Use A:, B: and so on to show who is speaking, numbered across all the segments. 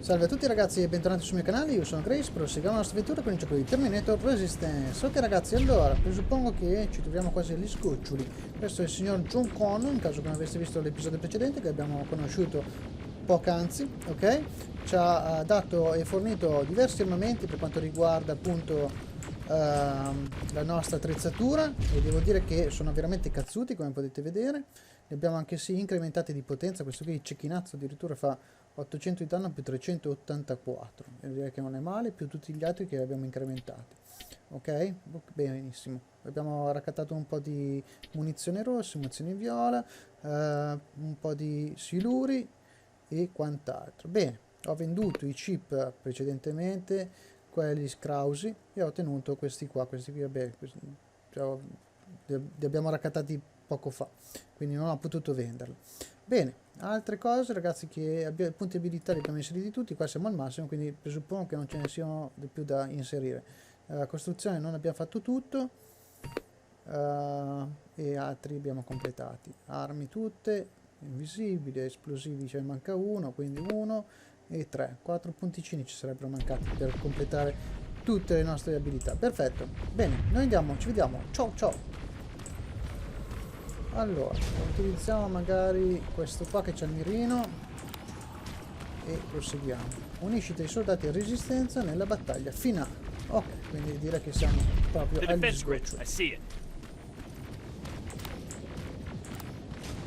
A: Salve a tutti ragazzi e bentornati sul mio canale, io sono Grace, proseguiamo la nostra avventura con il gioco di Terminator Resistance. Ok ragazzi, allora, presuppongo che ci troviamo quasi agli sgoccioli. Questo è il signor John Connor, in caso che non aveste visto l'episodio precedente che abbiamo conosciuto poc'anzi, ok? Ci ha dato e fornito diversi armamenti per quanto riguarda appunto la nostra attrezzatura e devo dire che sono veramente cazzuti come potete vedere. Li abbiamo anche sì incrementati di potenza, questo qui il cecchinazzo addirittura fa 800 di danno più 384, e direi che non è male, più tutti gli altri che abbiamo incrementati. Ok, benissimo. Abbiamo raccattato un po' di munizione rossa, munizione viola, un po' di siluri e quant'altro. Bene, ho venduto i chip precedentemente, quelli scrausi, e ho ottenuto questi qua, vabbè, li abbiamo raccattati poco fa, quindi non ho potuto venderli. Bene, altre cose ragazzi, che punti abilità li abbiamo inseriti tutti, qua siamo al massimo, quindi presuppongo che non ce ne siano di più da inserire. Costruzione non abbiamo fatto tutto, e altri abbiamo completati. Armi tutte, invisibile, esplosivi ce ne manca uno, quindi 1 e 3, 4 punticini ci sarebbero mancati per completare tutte le nostre abilità. Perfetto, bene, noi andiamo, ci vediamo, ciao ciao. Allora, utilizziamo magari questo qua che c'è il mirino e proseguiamo. Uniscite i soldati a resistenza nella battaglia finale. Ok, quindi direi che siamo proprio agli sgoccioli.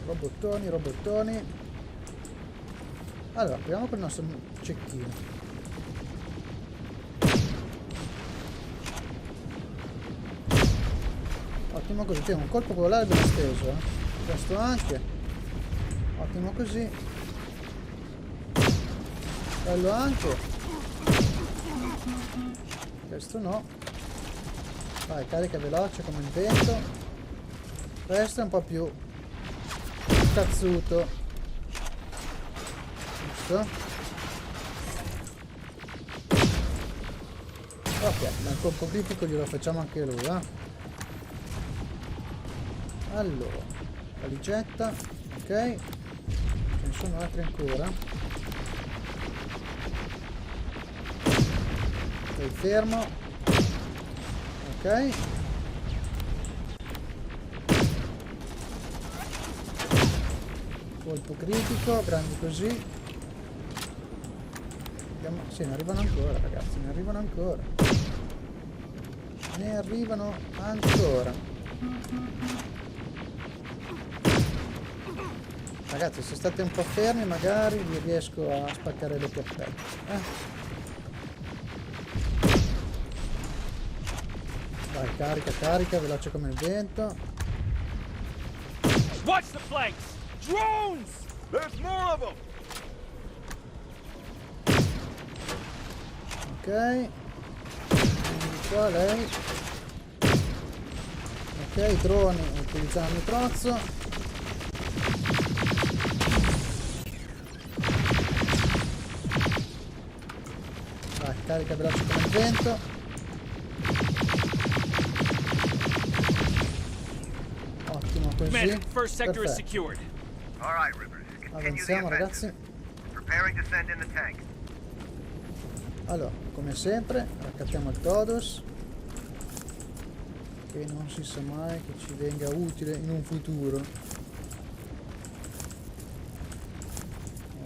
A: Robottoni, robottoni. Allora, proviamo con il nostro cecchino. Ottimo così, c'è un colpo popolare ben steso, questo anche, ottimo così, quello anche, questo no, vai, carica veloce come il vento, questo è un po' più cazzuto, giusto, ok, ma il colpo critico glielo facciamo anche lui, Allora, valigetta, ok, ce ne sono altri ancora. Stai fermo, ok. Colpo critico, grandi così. Vediamo, sì, ne arrivano ancora ragazzi, ne arrivano ancora. Ne arrivano ancora. Ragazzi, se state un po' fermi magari vi riesco a spaccare le cappelle. Vai, carica, carica, veloce come il vento.
B: Watch the flanks! Drones! There's more of them!
A: Ok. Quindi qua lei. Ok, droni, utilizziamo il mitrozzo. Carica veloce come il vento. Ottimo così. Perfetto. Avanziamo ragazzi. Allora, come sempre, raccattiamo il Todos, che non si sa mai che ci venga utile in un futuro.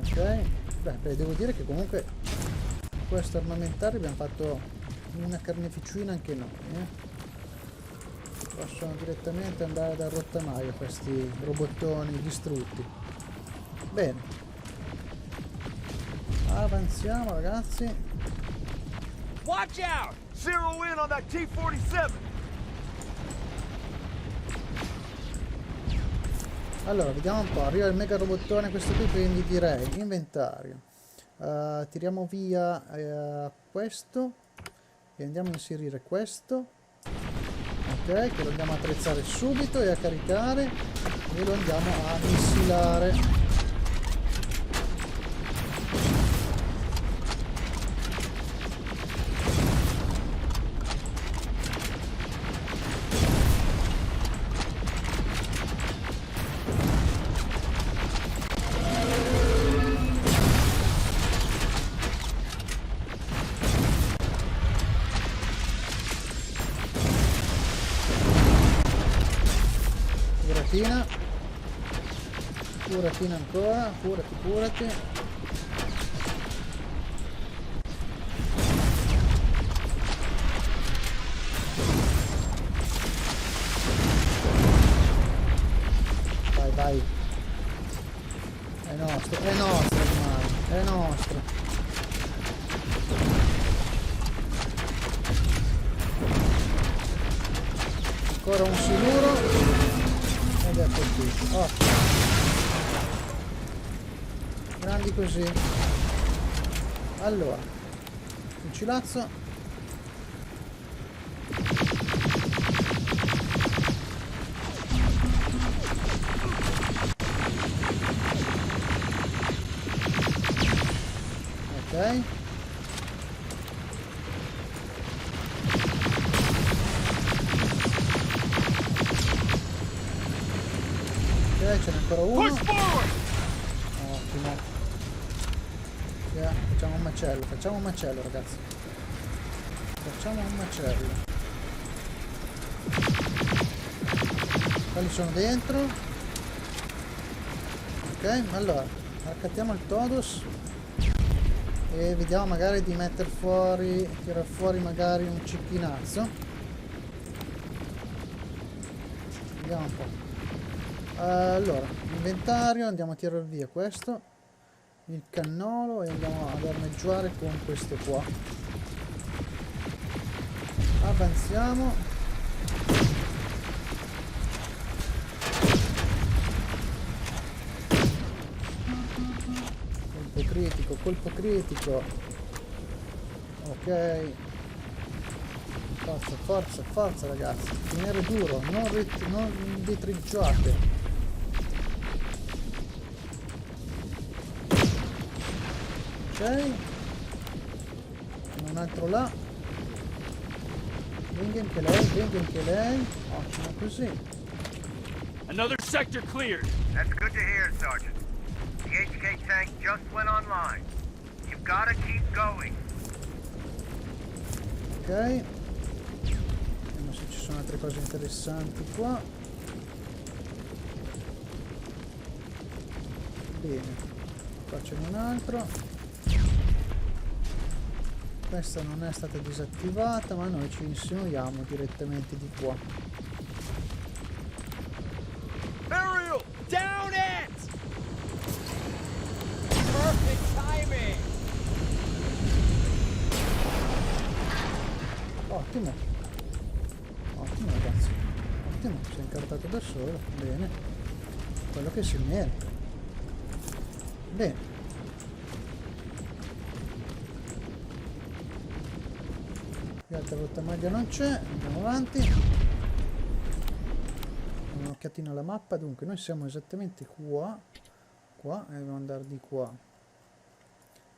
A: Ok. Beh, devo dire che comunque questo armamentario abbiamo fatto una carneficina anche noi, possono direttamente andare dal rottamaio questi robottoni distrutti. Bene, avanziamo ragazzi.
B: Watch out! Zero in on that T-47.
A: Allora, vediamo un po', arriva il mega robottone questo qui, quindi direi inventario. Tiriamo via questo e andiamo a inserire questo, ok, che lo andiamo a attrezzare subito e a caricare, e lo andiamo a missilare. curatina. Curatina ancora, curati. Vai. È nostro ormai, è nostro. Ancora un siluro ed è colpito. Oh. Grandi così. Allora, fucilazzo. Ok. Ok, ce n'è ancora uno. Ottimo. Yeah, facciamo un macello ragazzi. Facciamo un macello. Quali sono dentro? Ok, allora, accattiamo il Todos. E vediamo magari di tirar fuori magari un cicchinazzo. Vediamo un po'. Allora, inventario, andiamo a tirare via questo, il cannolo, e andiamo ad armeggiare con questo qua. Avanziamo. Colpo critico. Ok. Forza ragazzi. Tenere duro, non ritricciate. Ok. Un altro là. Venga anche lei. Ottimo così.
B: Another sector cleared.
C: That's good to hear, Sergeant. The HK tank just went online. You've got to keep going.
A: Ok. Vediamo se ci sono altre cose interessanti qua. Bene. Qua c'è un altro. Questa non è stata disattivata, ma noi ci insinuiamo direttamente di qua.
B: Aerial, down it! Perfect timing.
A: Ottimo ragazzi, ottimo, si è incartato da solo, bene, quello che si merita. Bene, qui altra rottamaglia non c'è, andiamo avanti. Un'occhiatina alla mappa. Dunque noi siamo esattamente qua e dobbiamo andare di qua.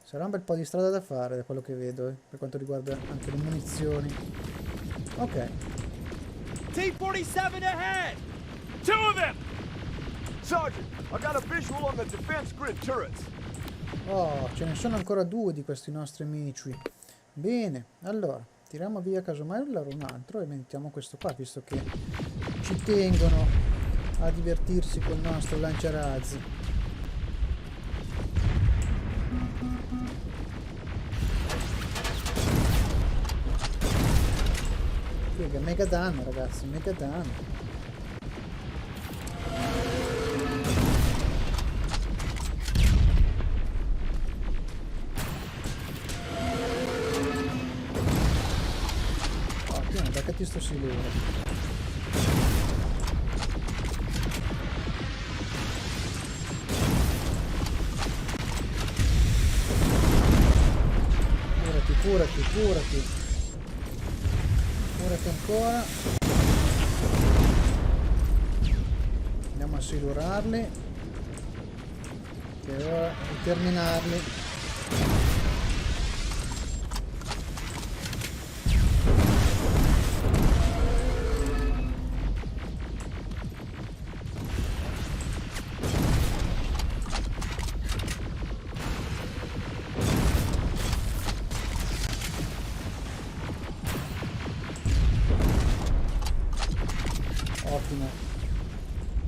A: Sarà un bel po' di strada da fare da quello che vedo, per quanto riguarda anche le munizioni. Ok.
B: T-47 ahead! Two of them! Sergeant, I got a visual on the defense grid turrets.
A: Oh, ce ne sono ancora due di questi nostri amici. Bene, allora tiriamo via casomai un altro e mettiamo questo qua, visto che ci tengono a divertirsi col nostro lanciarazzi. Figa, mega danno ragazzi, mega danno. Ottimo, beccati sto siluro. Curati ancora. Andiamo a silurarli e ora di terminarli.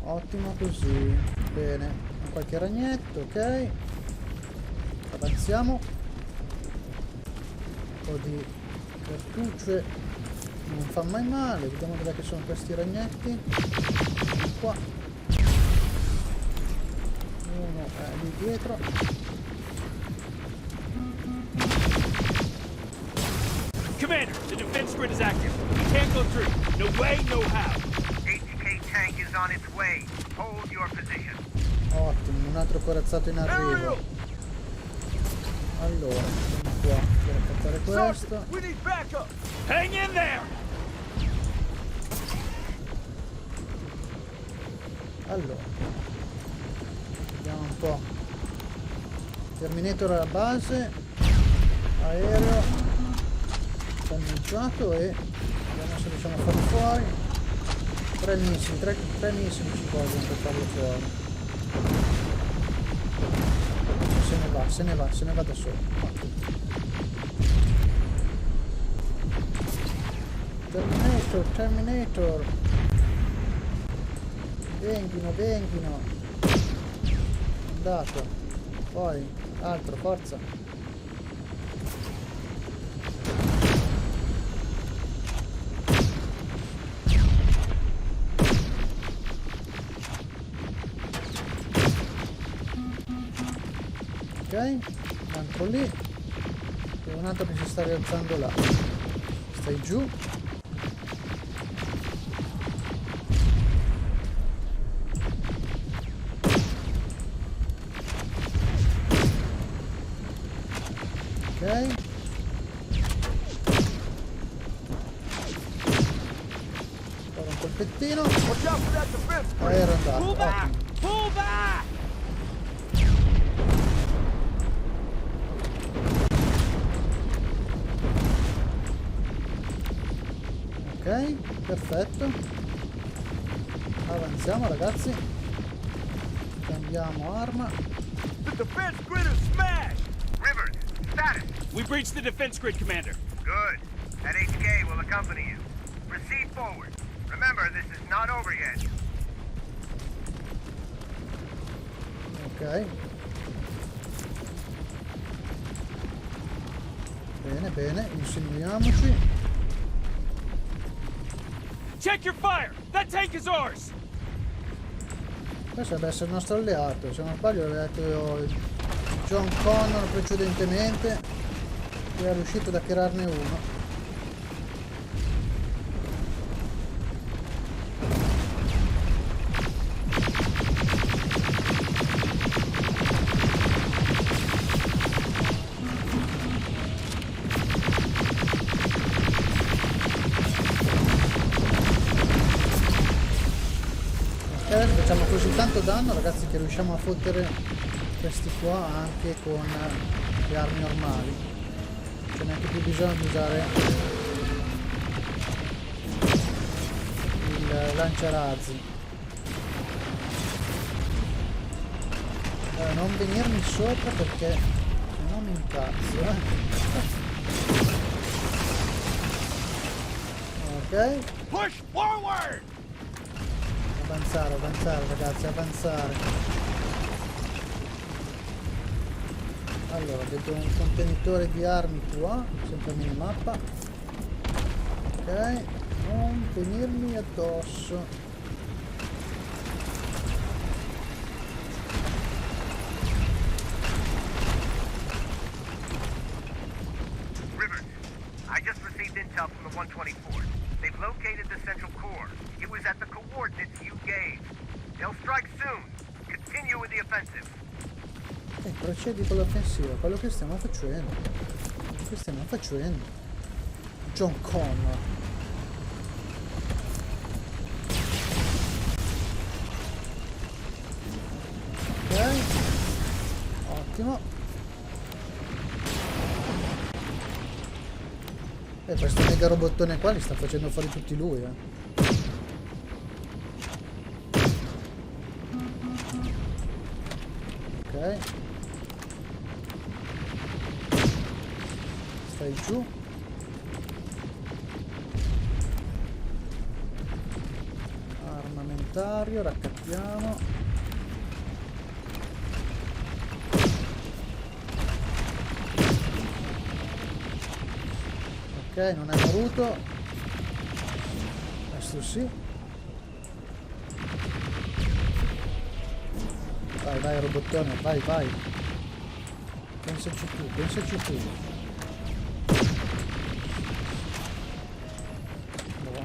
A: Ottimo così. Bene. Qualche ragnetto, ok. Avanziamo. Un po' di cartucce. Non fa mai male. Vediamo dov'è che sono questi ragnetti. Qua. Uno è lì dietro.
B: Commander, the defense grid is active. We can't go through. No way, no how.
C: HK tank is on its way. Hold your position.
A: Ottimo, un altro corazzato in arrivo.
B: Ariel!
A: Allora, siamo qua per attaccare questo.
B: Sergeant, we need backup. Hang in there.
A: Allora, vediamo un po'. Terminator alla base, aereo danneggiato e vediamo se riusciamo a farlo fuori. 3 missili, 3 missili ci vogliono per farlo fuori. Se ne va da solo. Terminator. Venghino. Andato. Poi, altro, forza. Ok, un altro lì. E un altro che si sta rialzando là. Stai giù. Ok. Fare un colpettino.
B: Watch out for that defense grid.
A: Aereo andato.
B: Pull back.
A: Ottimo.
B: Pull back.
A: Ok, perfetto. Avanziamo ragazzi. Cambiamo arma.
B: The defense grid is smashed.
C: Rivers, status.
B: We breached the defense grid, Commander.
C: Good. That HK will accompany you. Proceed forward. Remember, this is not over yet.
A: Ok. Bene, insinuiamoci.
B: Check your fire. That tank is ours.
A: Questo deve essere il nostro alleato. Se non sbaglio l'aveva detto John Connor precedentemente, che è riuscito ad hackerarne uno. Facciamo così tanto danno ragazzi che riusciamo a fottere questi qua anche con le armi normali, c'è neanche più bisogno di usare il lanciarazzi. Allora, non venirmi sopra perché se no mi incazzo, Ok,
B: Push forward.
A: avanzare ragazzi, avanzare. Allora, vedo un contenitore di armi qua, sempre a minimappa. Ok, non venirmi addosso.
C: Rivers, I just received intel from the 124th. They've located the central core. It was at the coordinates you gave. They'll strike soon. Continue with the offensive.
A: E procedi con l'offensiva, quello che stiamo facendo. John Connor. Ok. Ottimo. E questo mega robottone qua li sta facendo fuori tutti lui, Ok. Stai giù. inventario, raccattiamo. Ok, non è moruto. Questo sì. Vai, vai robottone, vai, vai. Pensaci tu, pensaci tu.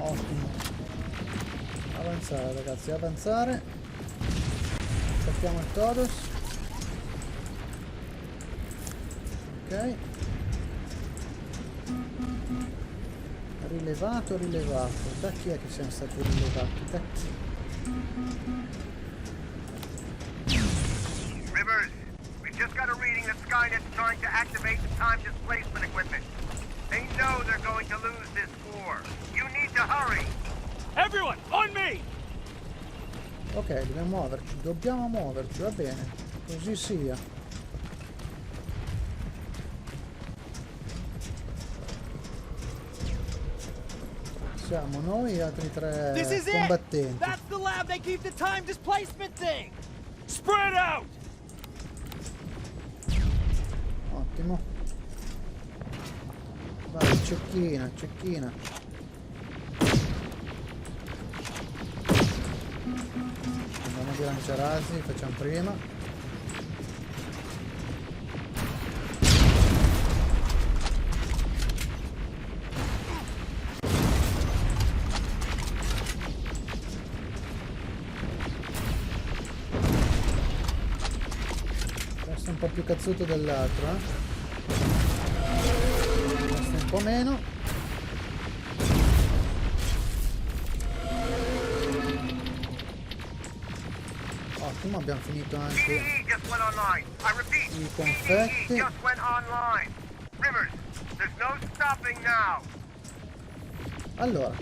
A: Ottimo. Avanzare ragazzi, avanzare. Attacchiamo il Todos. Ok. Rilevato, rilevato. Da chi è che siamo stati rilevati? Da chi?
C: Rivers, we just got a reading that Skynet's trying to activate the time displacement equipment. They know they're going to lose this war. You need to hurry.
B: Everyone, on me!
A: Ok, dobbiamo muoverci, va bene. Così sia. Siamo noi e altri tre
D: This is it!
A: combattenti.
D: That's the lab they keep the time displacement thing!
B: Spread out!
A: Ottimo. Vai, cecchina, cecchina. Andiamo di lanciarazzi, facciamo prima. Questo è un po' più cazzuto dell'altro, Questo un po' meno. Ottimo, abbiamo finito anche
C: TDE just went online. I repeat,
A: i
C: TDE
A: confetti.
C: just went online. Rivers, there's no stopping now.
A: Allora,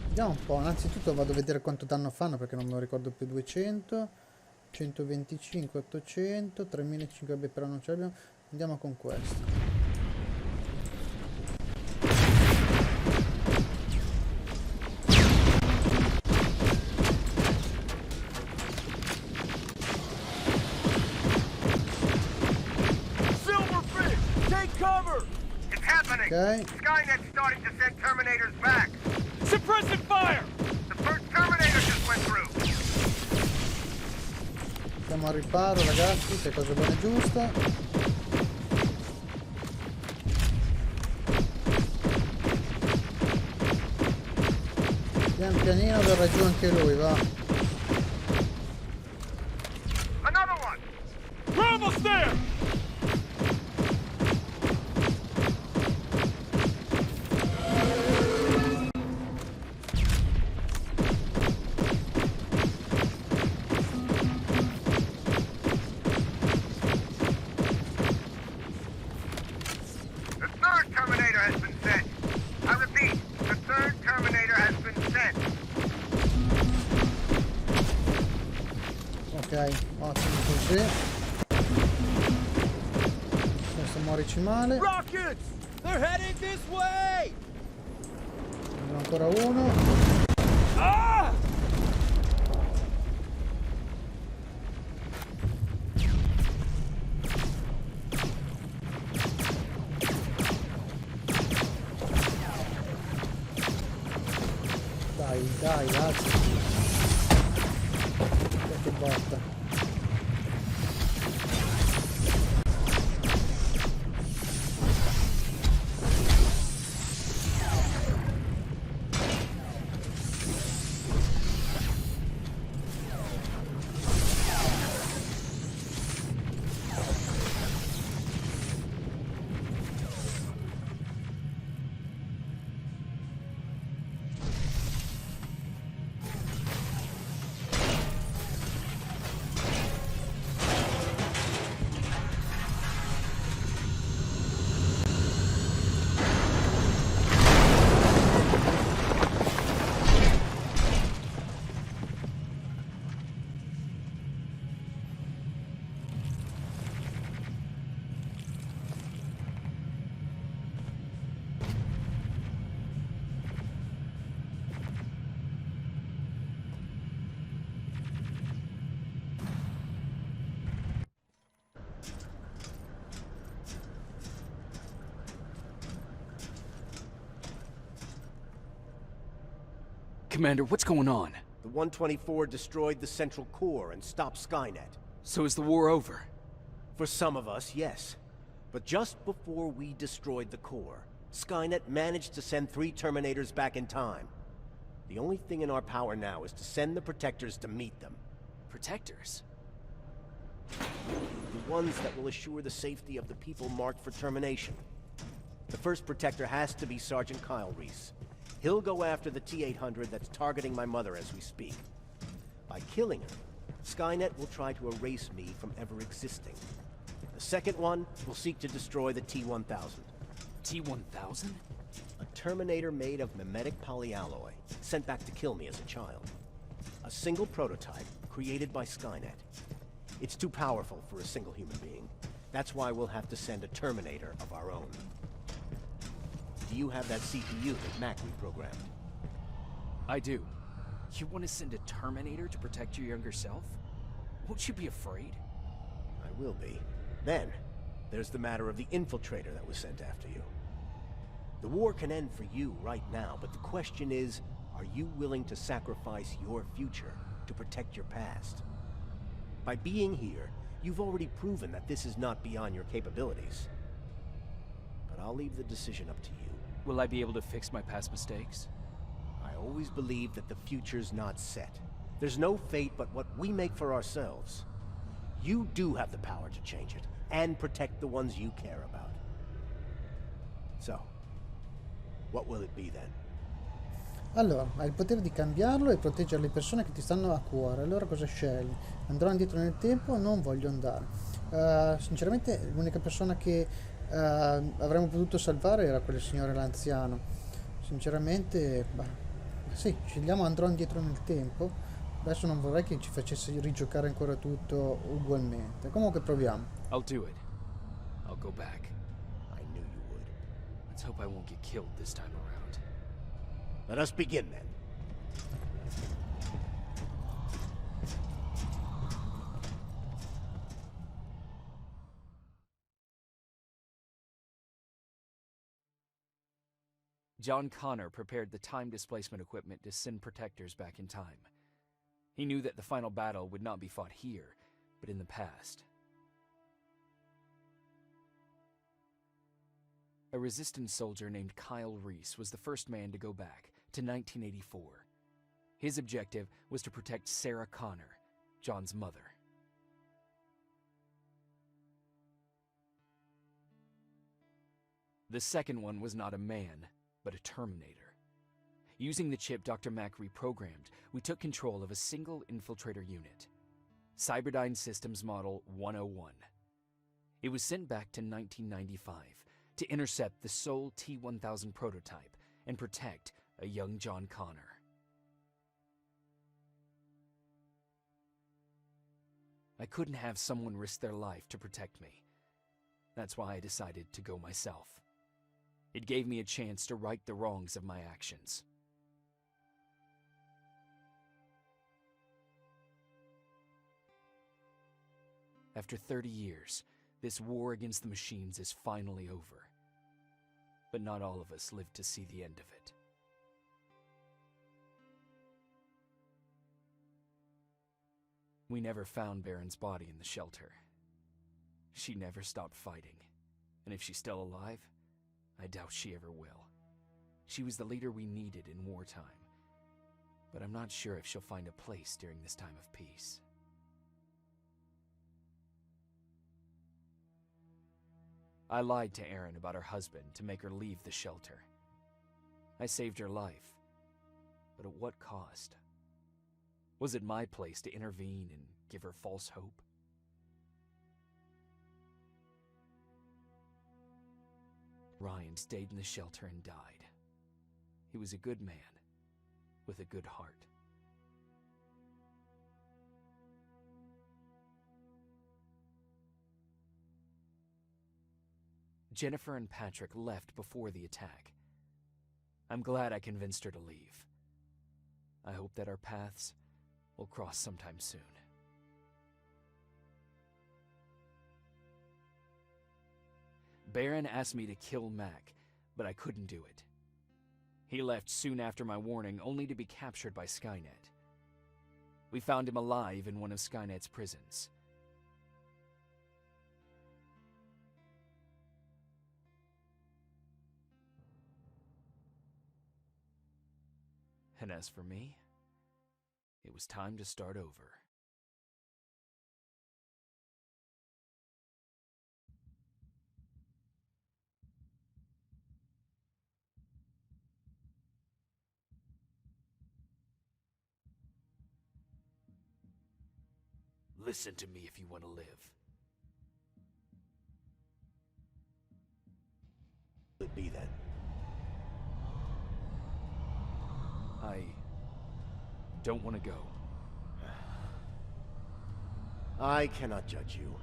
A: vediamo un po'. Innanzitutto vado a vedere quanto danno fanno perché non me lo ricordo più. 200, 125, 800, 3500, vabbè, però non ce l'abbiamo. Andiamo con questo.
B: Silverfish, take cover!
C: It's happening.
A: Ok,
C: Skynet's starting to send Terminators back.
B: Suppressive fire!
C: The first Terminator just went through.
A: siamo al riparo ragazzi, che cosa buona e giusta. Pian pianino verrà giù anche lui, va.
C: Another one.
B: We're almost there!
C: The third Terminator has been sent. I repeat, the third Terminator has been sent.
A: Ok, ottimo così. Adesso muorici male.
B: Rockets!
D: They're headed this way!
A: Abbiamo ancora uno.
B: Ah!
A: Dai, dai, alzi. Che botta.
E: Commander, what's going on?
F: The 124 destroyed the central core and stopped Skynet.
E: So is the war over?
F: For some of us, yes. But just before we destroyed the core, Skynet managed to send 3 Terminators back in time. The only thing in our power now is to send the Protectors to meet them.
E: Protectors?
F: The ones that will assure the safety of the people marked for termination. The first Protector has to be Sergeant Kyle Reese. He'll go after the T-800 that's targeting my mother as we speak. By killing her, Skynet will try to erase me from ever existing. The second one will seek to destroy the T-1000.
E: T-1000?
F: A Terminator made of mimetic polyalloy, sent back to kill me as a child. A single prototype created by Skynet. It's too powerful for a single human being. That's why we'll have to send a Terminator of our own. Do you have that CPU that Mac reprogrammed?
E: I do. You want to send a Terminator to protect your younger self? Won't you be afraid?
F: I will be. Then, there's the matter of the infiltrator that was sent after you. The war can end for you right now, but the question is, are you willing to sacrifice your future to protect your past? By being here, you've already proven that this is not beyond your capabilities. But I'll leave the decision up to you.
E: Will I be able to fix my past mistakes?
F: I always believe that the future's not set. There's no fate but what we make for ourselves. You do have the power to change it, and protect the ones you care about. So, what will it be then?
A: Allora, hai il potere di cambiarlo e proteggere le persone che ti stanno a cuore. Allora cosa scegli? Andrò indietro nel tempo o non voglio andare? Sinceramente l'unica persona che avremmo potuto salvare era quel signore l'anziano. Sinceramente, sì, scegliamo andrò indietro nel tempo. Adesso non vorrei che ci facesse rigiocare ancora tutto ugualmente. Comunque proviamo.
E: I'll do it. I'll go back.
F: I knew you would.
E: Let's hope I won't get killed this time around.
F: Let us begin then.
E: John Connor prepared the time displacement equipment to send Protectors back in time. He knew that the final battle would not be fought here, but in the past. A resistance soldier named Kyle Reese was the first man to go back to 1984. His objective was to protect Sarah Connor, John's mother. The second one was not a man, but a Terminator. Using the chip Dr. Mack reprogrammed, we took control of a single infiltrator unit, Cyberdyne Systems Model 101. It was sent back to 1995 to intercept the sole T-1000 prototype and protect a young John Connor. I couldn't have someone risk their life to protect me. That's why I decided to go myself. It gave me a chance to right the wrongs of my actions. After 30 years, this war against the machines is finally over. But not all of us lived to see the end of it. We never found Baron's body in the shelter. She never stopped fighting, and if she's still alive, I doubt she ever will. She was the leader we needed in wartime, but I'm not sure if she'll find a place during this time of peace. I lied to Erin about her husband to make her leave the shelter. I saved her life, but at what cost? Was it my place to intervene and give her false hope? Ryan stayed in the shelter and died. He was a good man, with a good heart. Jennifer and Patrick left before the attack. I'm glad I convinced her to leave. I hope that our paths will cross sometime soon. Baron asked me to kill Mac, but I couldn't do it. He left soon after my warning, only to be captured by Skynet. We found him alive in one of Skynet's prisons. And as for me, it was time to start over. Listen to me if you want to live.
F: Will it be then?
E: I don't want to go.
F: I cannot judge you.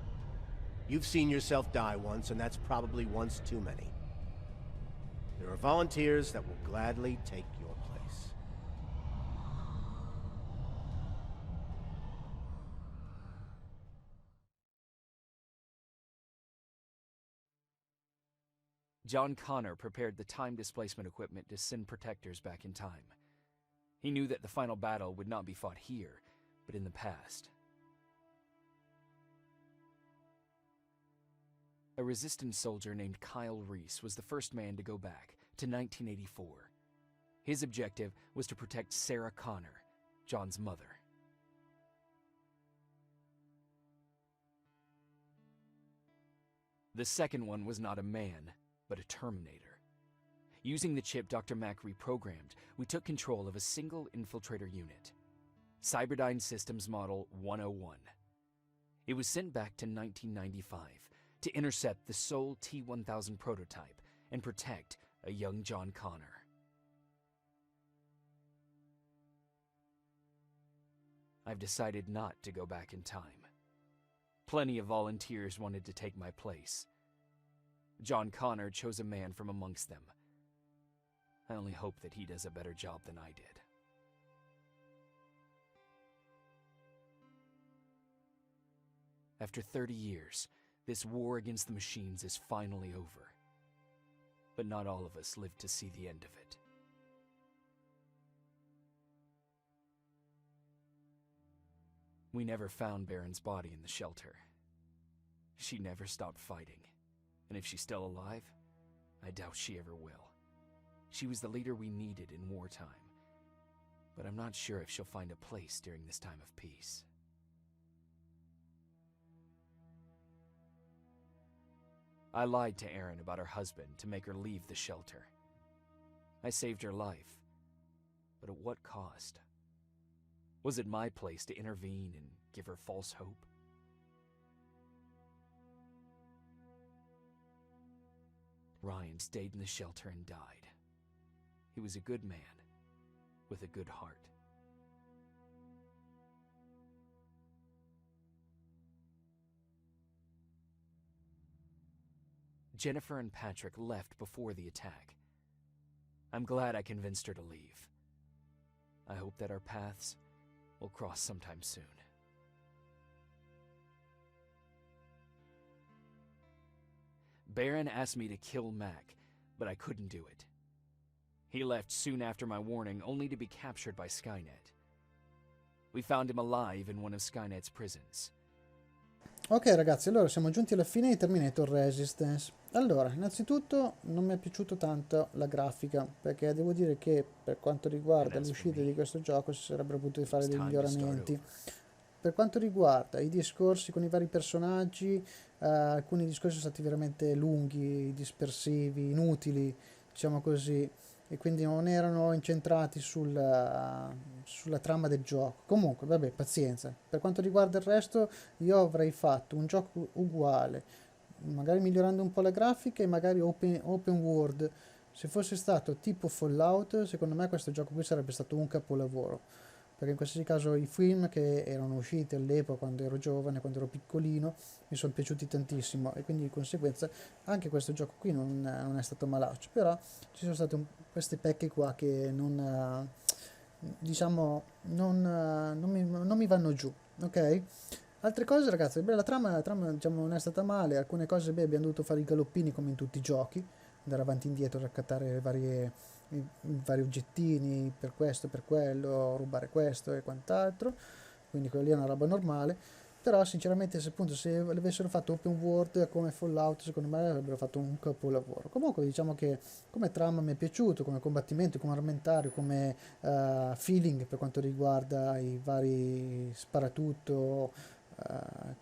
F: You've seen yourself die once, and that's probably once too many. There are volunteers that will gladly take your place.
E: John Connor prepared the time displacement equipment to send protectors back in time. He knew that the final battle would not be fought here, but in the past. A resistance soldier named Kyle Reese was the first man to go back to 1984. His objective was to protect Sarah Connor, John's mother. The second one was not a man, but a Terminator. Using the chip Dr. Mack reprogrammed, we took control of a single infiltrator unit, Cyberdyne Systems Model 101. It was sent back to 1995 to intercept the sole T-1000 prototype and protect a young John Connor. I've decided not to go back in time. Plenty of volunteers wanted to take my place. John Connor chose a man from amongst them. I only hope that he does a better job than I did. After 30 years, this war against the machines is finally over. But not all of us lived to see the end of it. We never found Baron's body in the shelter. She never stopped fighting, and if she's still alive, I doubt she ever will. She was the leader we needed in wartime, but I'm not sure if she'll find a place during this time of peace. I lied to Erin about her husband to make her leave the shelter. I saved her life, but at what cost? Was it my place to intervene and give her false hope? Ryan stayed in the shelter and died. He was a good man, with a good heart. Jennifer and Patrick left before the attack. I'm glad I convinced her to leave. I hope that our paths will cross sometime soon. Baron asked me to kill Mac, but I couldn't do it. He left soon after my warning, only to be captured by Skynet. We found him alive in one of Skynet's prisons.
A: Ok ragazzi, allora siamo giunti alla fine di Terminator Resistance. Allora, innanzitutto non mi è piaciuto tanto la grafica, perché devo dire che per quanto riguarda l'uscita di questo gioco si sarebbero potuti fare dei miglioramenti. Per quanto riguarda i discorsi con i vari personaggi, alcuni discorsi sono stati veramente lunghi, dispersivi, inutili, diciamo così, e quindi non erano incentrati sulla trama del gioco. Comunque, vabbè, pazienza. Per quanto riguarda il resto, io avrei fatto un gioco uguale, magari migliorando un po' la grafica e magari open world. Se fosse stato tipo Fallout, secondo me questo gioco qui sarebbe stato un capolavoro, perché in qualsiasi caso i film che erano usciti all'epoca, quando ero giovane, quando ero piccolino, mi sono piaciuti tantissimo, e quindi di conseguenza anche questo gioco qui non è stato malaccio. Però ci sono state queste pecche qua che non mi vanno giù, ok? Altre cose ragazzi, beh, la trama diciamo non è stata male, alcune cose abbiamo dovuto fare i galoppini come in tutti i giochi, andare avanti e indietro, raccattare i vari oggettini per questo, per quello, rubare questo e quant'altro, quindi quello lì è una roba normale. Però sinceramente se avessero fatto open world come Fallout, secondo me avrebbero fatto un capolavoro. Comunque diciamo che come trama mi è piaciuto, come combattimento, come armamentario, come feeling per quanto riguarda i vari sparatutto,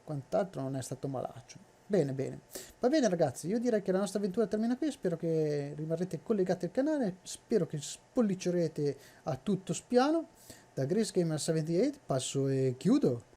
A: quant'altro non è stato malaccio. Bene, bene. Va bene ragazzi, io direi che la nostra avventura termina qui, spero che rimarrete collegati al canale, spero che spollicerete a tutto spiano. Da Grace Gamer 78 passo e chiudo.